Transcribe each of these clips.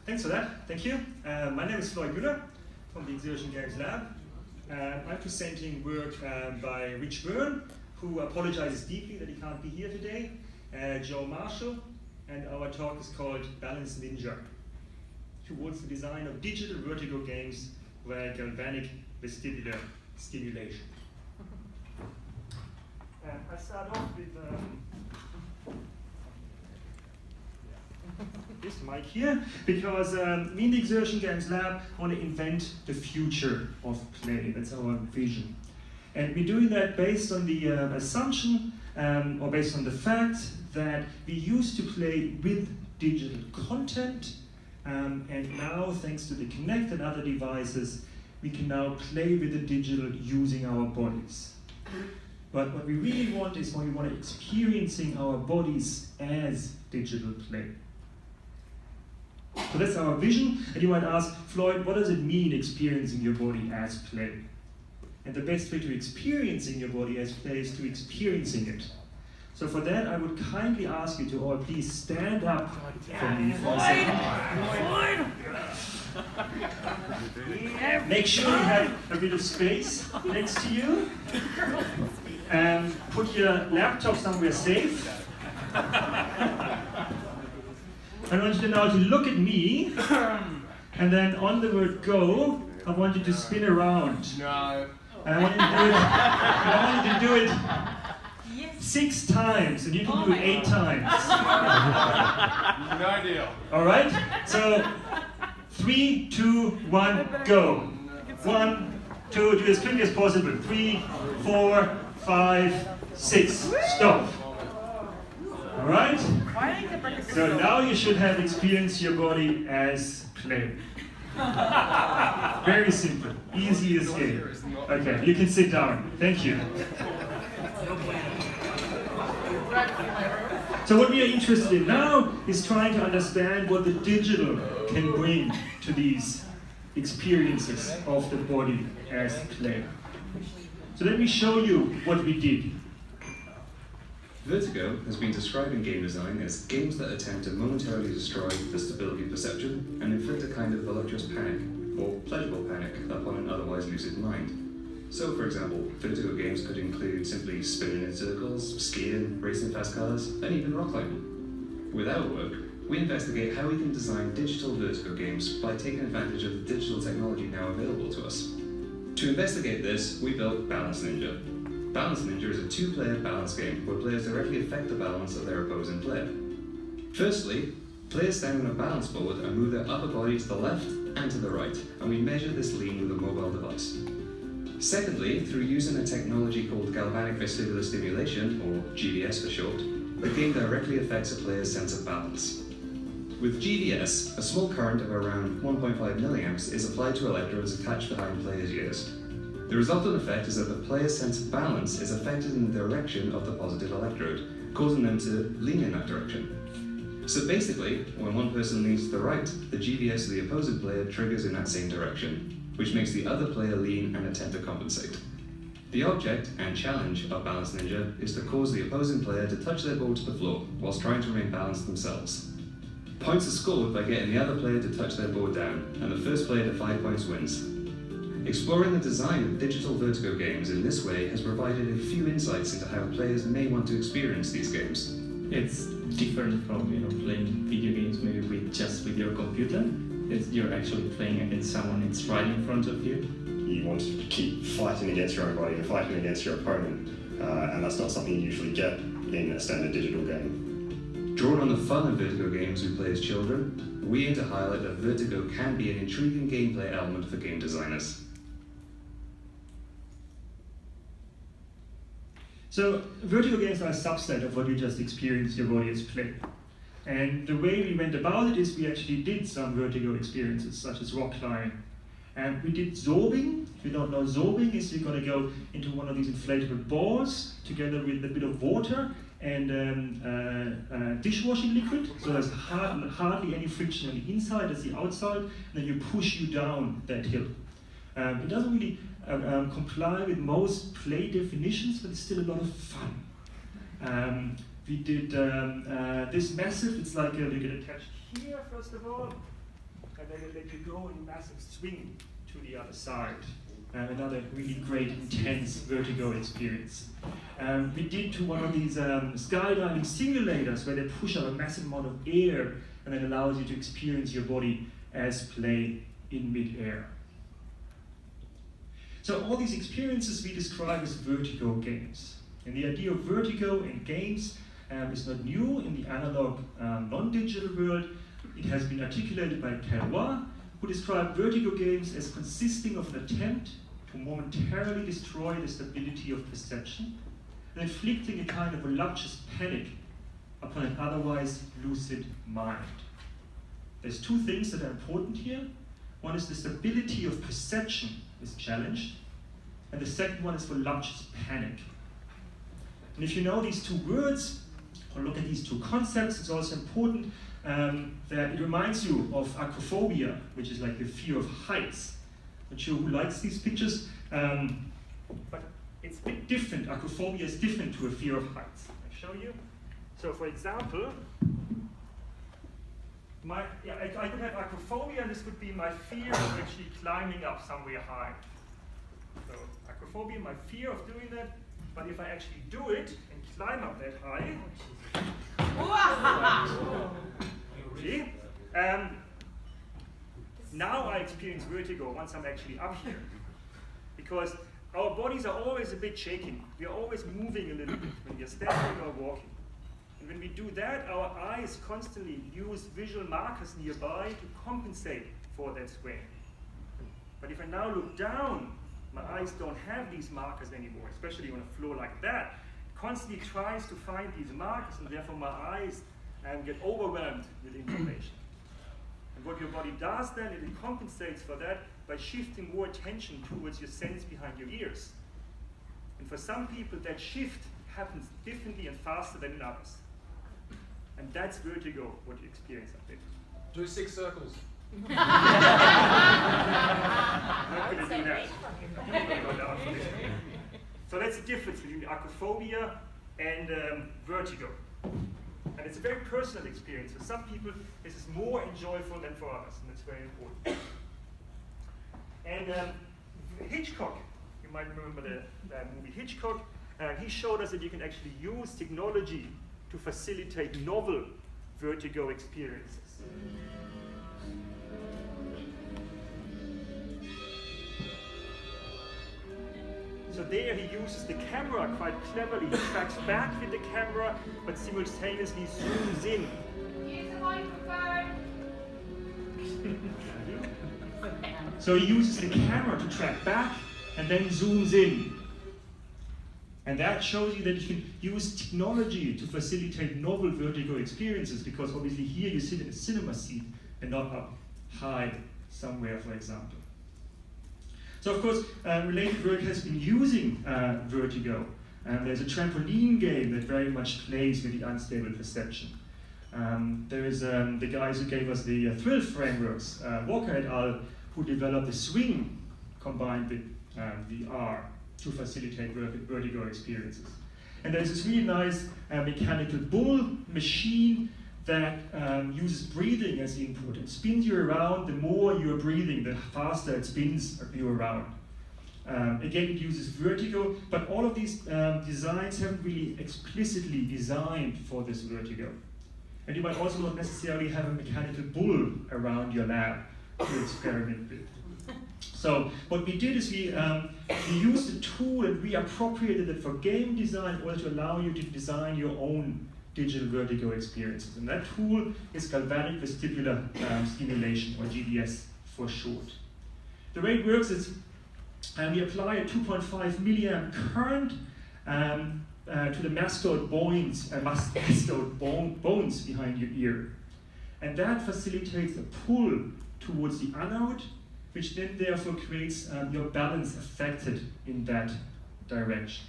Thanks for that. Thank you. My name is Mueller from the Exertion Games Lab. I'm presenting work by Byrne, who apologizes deeply that he can't be here today, Joe Marshall, and our talk is called Balance Ninja, towards the design of digital Vertigo games via Galvanic Vestibular Stimulation. I start off with this mic here, because me in the Exertion Games Lab want to invent the future of play. That's our vision. And we're doing that based on the assumption, or based on the fact that we used to play with digital content, and now, thanks to the Kinect and other devices, we can now play with the digital using our bodies. But what we really want is we want to experiencing our bodies as digital play. So that's our vision, and you might ask, Floyd, what does it mean experiencing your body as play? And the best way to experiencing your body as play is to experiencing it. So for that, I would kindly ask you to all please stand up for me for a second. Make sure you have a bit of space next to you. Put your laptop somewhere safe. I want you now to look at me, and then on the word go, I want you to spin around. No. And I want you to do it 6 times, and you can do it 8 times. No deal. All right? So 3, 2, 1, go. 1, 2, do as quickly as possible. 3, 4, 5, 6. Stop. All right? So now you should have experienced your body as play. Very simple, easy escape. Okay, you can sit down. Thank you. So what we are interested in now is trying to understand what the digital can bring to these experiences of the body as play. So let me show you what we did. Vertigo has been described in game design as games that attempt to momentarily destroy the stability perception and inflict a kind of voluptuous panic, or pleasurable panic, upon an otherwise lucid mind. So, for example, Vertigo games could include simply spinning in circles, skiing, racing fast cars, and even rock climbing. With our work, we investigate how we can design digital Vertigo games by taking advantage of the digital technology now available to us. To investigate this, we built Balance Ninja. Balance Ninja is a 2-player balance game where players directly affect the balance of their opposing player. Firstly, players stand on a balance board and move their upper body to the left and to the right, and we measure this lean with a mobile device. Secondly, through using a technology called Galvanic Vestibular Stimulation, or GVS for short, the game directly affects a player's sense of balance. With GVS, a small current of around 1.5 milliamps is applied to electrodes attached behind players' ears. The resultant effect is that the player's sense of balance is affected in the direction of the positive electrode, causing them to lean in that direction. So basically, when one person leans to the right, the GVS of the opposing player triggers in that same direction, which makes the other player lean and attempt to compensate. The object and challenge of Balance Ninja is to cause the opposing player to touch their board to the floor, whilst trying to remain balanced themselves. Points are scored by getting the other player to touch their board down, and the first player to 5 points wins. Exploring the design of digital Vertigo games in this way has provided a few insights into how players may want to experience these games. It's different from playing video games maybe with your computer. You're actually playing against someone that's right in front of you. You want to keep fighting against your own body and fighting against your opponent, and that's not something you usually get in a standard digital game. Drawn on the fun of Vertigo games we play as children, we aim to highlight that Vertigo can be an intriguing gameplay element for game designers. So Vertigo games are a subset of what you just experienced your body as play. And the way we went about it is we actually did some Vertigo experiences, such as rock climbing. And we did zorbing. If you don't know, zorbing is you're going to go into one of these inflatable balls together with a bit of water and dishwashing liquid. So there's hardly any friction on the inside as the outside, and then you push you down that hill. It doesn't really comply with most play definitions, but it's still a lot of fun. We did this massive, it's like you get attached here first of all, and then they let you go in a massive swing to the other side. Another really great, intense vertigo experience. We did to one of these skydiving simulators where they push out a massive amount of air and then allows you to experience your body as play in mid-air. So all these experiences we describe as vertigo games. And the idea of vertigo in games is not new in the analog non-digital world. It has been articulated by Terroir, who described vertigo games as consisting of an attempt to momentarily destroy the stability of perception and inflicting a kind of voluptuous panic upon an otherwise lucid mind. There's two things that are important here. One is the stability of perception is challenged, and the second one is voluptuous panic. And if you know these two words, or look at these two concepts, it's also important that it reminds you of acrophobia, which is like the fear of heights. Not sure who likes these pictures, but it's a bit different. Acrophobia is different to a fear of heights. I'll show you. So for example, I could have acrophobia, and this would be my fear of actually climbing up somewhere high. So acrophobia, my fear of doing that, but if I actually do it and climb up that high, see? Now I experience vertigo once I'm actually up here. Because our bodies are always a bit shaking. We are always moving a little bit when we are standing or walking. And when we do that, our eyes constantly use visual markers nearby to compensate for that sway. But if I now look down, my eyes don't have these markers anymore, especially on a floor like that. It constantly tries to find these markers, and therefore my eyes get overwhelmed with information. And what your body does then, it compensates for that by shifting more attention towards your sense behind your ears. And for some people, that shift happens differently and faster than in others. And that's vertigo, what you experience up there. Do 6 circles. I'm not going to do that. I'm going to go down for this. So that's the difference between acrophobia and vertigo. And it's a very personal experience. For some people, this is more enjoyable than for others, and that's very important. And Hitchcock, you might remember the movie Hitchcock, he showed us that you can actually use technology to facilitate novel vertigo experiences. So there he uses the camera quite cleverly. He tracks back with the camera, but simultaneously zooms in. Use the microphone. So he uses the camera to track back and then zooms in. And that shows you that you can use technology to facilitate novel vertigo experiences, because obviously here you sit in a cinema seat and not up high somewhere, for example. So of course, related work has been using vertigo. There's a trampoline game that very much plays with the unstable perception. There is the guys who gave us the thrill frameworks, Walker et al., who developed the swing combined with VR to facilitate vertigo experiences. And there's this really nice mechanical bull machine that uses breathing as input. It spins you around. The more you're breathing, the faster it spins you around. Again, it uses vertigo, but all of these designs haven't really explicitly designed for this vertigo. And you might also not necessarily have a mechanical bull around your lab to experiment with. So what we did is we used the tool and we appropriated it for game design in order to allow you to design your own digital vertigo experiences. And that tool is Galvanic Vestibular Stimulation, or GVS for short. The way it works is we apply a 2.5 milliamp current to the mastoid bones behind your ear. And that facilitates a pull towards the anode, which then therefore creates your balance affected in that direction.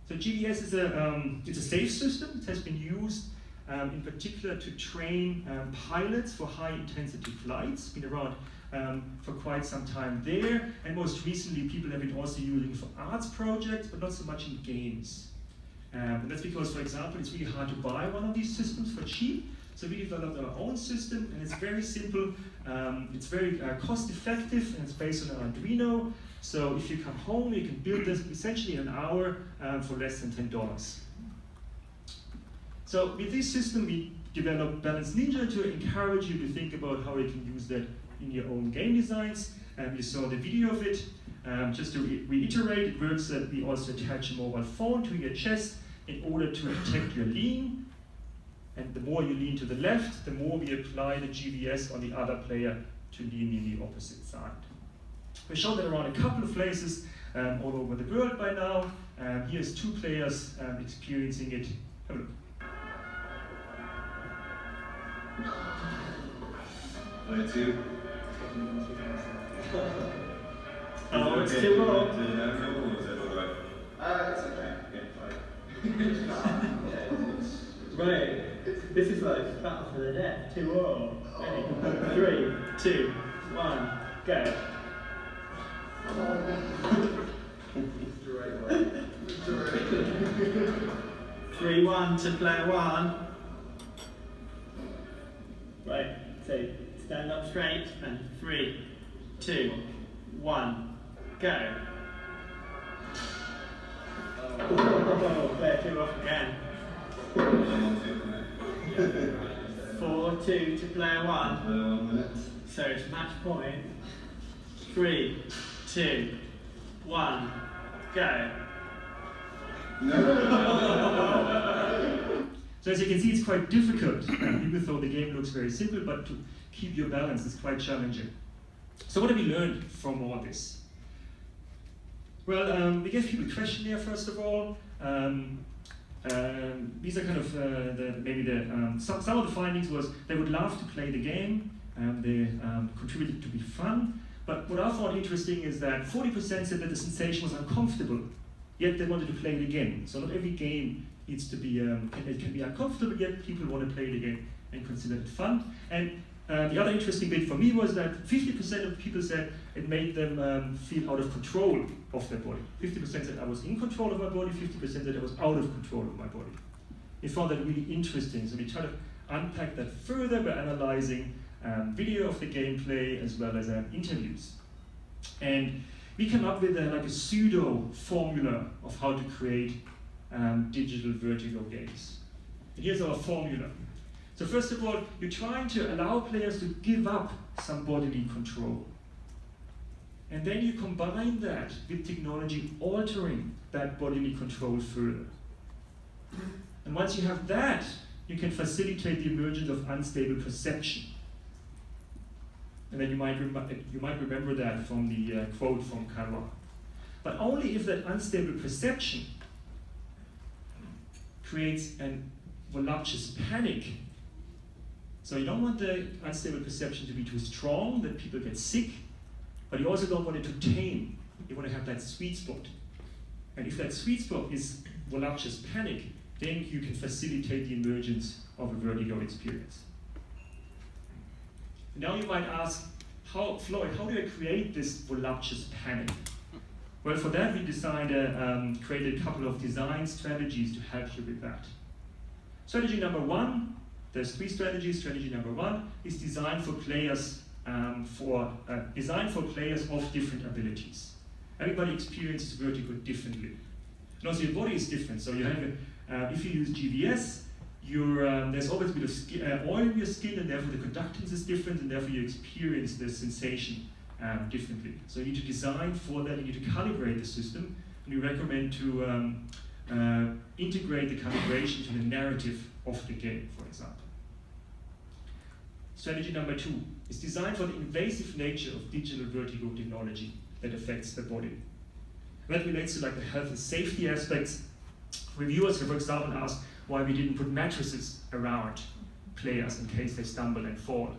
So GVS is it's a safe system. It has been used in particular to train pilots for high-intensity flights. Been around for quite some time there, and most recently people have been also using it for arts projects, but not so much in games. And that's because, for example, it's really hard to buy one of these systems for cheap. So we developed our own system, and it's very simple. It's very cost effective, and it's based on an Arduino. So if you come home, you can build this essentially in an hour for less than $10. So with this system, we developed Balance Ninja to encourage you to think about how you can use that in your own game designs. You saw the video of it. Just to reiterate, it works that we also attach a mobile phone to your chest in order to detect your lean. And the more you lean to the left, the more we apply the GVS on the other player to lean in the opposite side. We showed that around a couple of places all over the world by now. Here's 2 players experiencing it. Have a look. Play 2. Oh, it's too low. It's okay. Right, this is like battle for the death. 2-0. Ready? 3, 2, 1, go. 3-1 to player 1. Right, so stand up straight and 3, 2, 1, go. Oh, player 2 off again. 4-2 to player 1. So it's match point. 3, 2, 1, go. So as you can see, it's quite difficult. People thought the game looks very simple, but to keep your balance is quite challenging. So what have we learned from all this? Well, we gave people a questionnaire first of all. These are kind of some of the findings was they would love to play the game. They contributed to be fun. But what I found interesting is that 40% said that the sensation was uncomfortable, yet they wanted to play it again. So not every game needs to be, it can be uncomfortable, yet people want to play it again and consider it fun. And the other interesting bit for me was that 50% of people said it made them feel out of control of their body. 50% said I was in control of my body, 50% said I was out of control of my body. We found that really interesting, so we try to unpack that further by analyzing video of the gameplay as well as interviews. And we came up with like a pseudo formula of how to create digital Vertigo games. And here's our formula. So first of all, you're trying to allow players to give up some bodily control. And then you combine that with technology altering that bodily control further. And once you have that, you can facilitate the emergence of unstable perception. And then you might remember that from the quote from Carver. But only if that unstable perception creates a voluptuous panic. So you don't want the unstable perception to be too strong that people get sick, but you also don't want it to tame. You want to have that sweet spot. And if that sweet spot is voluptuous panic, then you can facilitate the emergence of a Vertigo experience. Now you might ask, Floyd, how do I create this voluptuous panic? Well, for that we created a couple of design strategies to help you with that. Strategy number 1, there's 3 strategies. Strategy number 1 is designed for players of different abilities. Everybody experiences Vertigo differently. And also your body is different. So you have, if you use GVS, there's always a bit of oil in your skin, and therefore the conductance is different, and therefore you experience the sensation differently. So you need to design for that, you need to calibrate the system, and we recommend to integrate the calibration to the narrative of the game, for example. Strategy number 2 is designed for the invasive nature of digital Vertigo technology that affects the body. And that relates to like the health and safety aspects. Reviewers have, for example, asked why we didn't put mattresses around players in case they stumble and fall.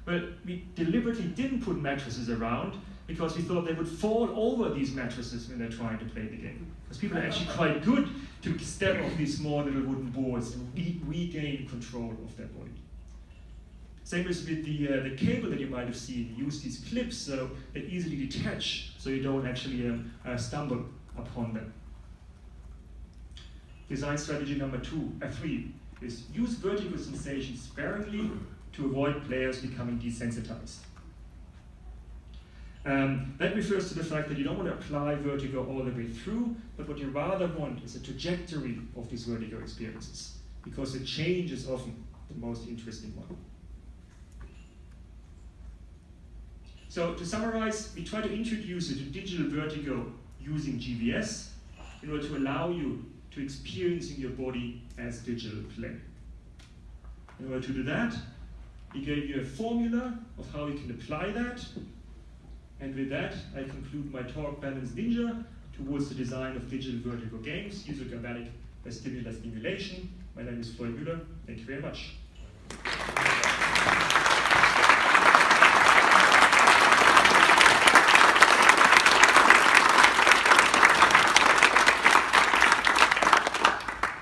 Well, we deliberately didn't put mattresses around because we thought they would fall over these mattresses when they're trying to play the game. Because people are actually quite good to step off these small little wooden boards and regain control of their body. Same as with the cable that you might have seen. You use these clips so they easily detach so you don't actually stumble upon them. Design strategy number 3 is use vertigo sensation sparingly to avoid players becoming desensitized. That refers to the fact that you don't want to apply vertigo all the way through, but what you rather want is a trajectory of these vertigo experiences, because the change is often the most interesting one. So to summarize, we try to introduce you to digital vertigo using GVS in order to allow you to experience in your body as digital play. In order to do that, we gave you a formula of how you can apply that. And with that, I conclude my talk, Balanced Ninja, towards the design of digital vertigo games using Galvanic Vestibular Stimulation. My name is Mueller. Thank you very much.